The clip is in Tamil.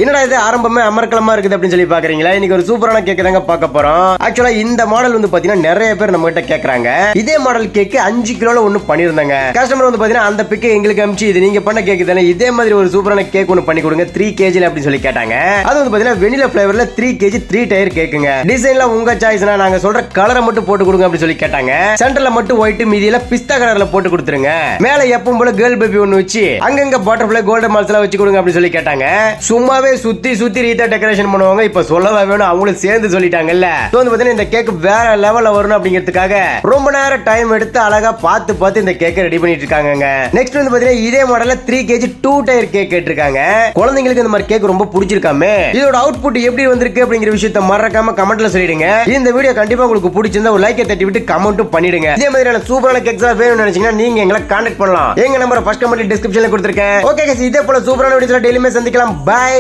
என்னடா இது ஆரம்பமே அமர்க்கலமா இருக்குது அப்படின்னு சொல்லி பாக்குறீங்களா? இன்னைக்கு ஒரு சூப்பரான கேக் தாங்க பார்க்க போறோம். ஆக்சுவலா இந்த மாடல் வந்து பாத்தீங்கன்னா நிறைய பேர் நம்ம கிட்ட கேக்குறாங்க. இதே மாடல் கேக் 5 கிலோல ஒன்னு பண்ணிருந்தாங்க. கஸ்டமர் வந்து பாத்தீங்கன்னா அந்த பிக்கை எங்களுக்கு அனுப்பிச்சு இது நீங்க பண்ண கேக் தானே, இதே மாதிரி ஒரு சூப்பரான கேக் ஒன்னு பண்ணி கொடுங்க 3 kg அப்படின்னு சொல்லி கேட்டாங்க. அது வந்து பாத்தீங்கன்னா வெனிலா பிளேவர்ல 3 kg 3 டயர் கேக்குங்க. டிசைன்ல உங்க சாய்ஸ்னா, நாங்க சொல்ற கலரை மட்டும் போட்டு கொடுங்க அப்படின்னு சொல்லி கேட்டாங்க. சென்டர்ல மட்டும் ஒயிட், மீதியில பிஸ்தா கலர்ல போட்டு கொடுத்துருங்க. மேல எப்பவும் போல கேர்ள் பேபி ஒன்னு வச்சு அங்கங்க பட்டர்ஃப்ளை கோல்டன் மால்ஸ் எல்லாம் வச்சு கொடுங்க அப்படின்னு சொல்லி கேட்டாங்க. சும்மாவே சுத்தி ரீதா டெக்கரேஷன் பண்ணுவாங்க. இப்ப சொல்லவா வேணும், அவங்களும் சேர்ந்து சொல்லிட்டாங்கல்ல. வந்து பாத்தீங்கன்னா இந்த கேக் வேற லெவல்ல வரணும் அப்படிங்கிறதுக்காக ரொம்ப நேரம் டைம் எடுத்து அழகா பார்த்து இந்த கேக்கை ரெடி பண்ணிட்டு இருக்காங்க. நெக்ஸ்ட் வந்து பாத்தீங்கன்னா இதே மாடல்ல 3 kg 2 டயர் கேக் கேட்டிருக்காங்க. குழந்தைங்களுக்கு இந்த மாதிரி கேக் ரொம்ப பிடிச்சிருக்காமே. இதோட அவுட்புட் எப்படி வந்திருக்கு அப்படிங்கிற விஷயத்தை மறக்காம கமெண்ட்ல சொல்லிடுங்க. இந்த வீடியோ கண்டிப்பா உங்களுக்கு பிடிச்சிருந்தா ஒரு லைக்கை தட்டி விட்டு கமெண்ட்டும் பண்ணிடுங்க. இதே மாதிரியான சூப்பரான கேக்ஸ் எல்லாம் வேணும்னு நினைச்சீங்கன்னா நீங்க எங்களை கான்டாக்ட் பண்ணலாம். எங்க நம்பரை ஃபர்ஸ்ட் கமெண்ட் டிஸ்கிரிப்ஷன்ல கொடுத்திருக்கேன். ஓகே गाइस, இதே போல சூப்பரான வீடியோஸ்ல டெய்லியுமே சந்திக்கலாம். பை.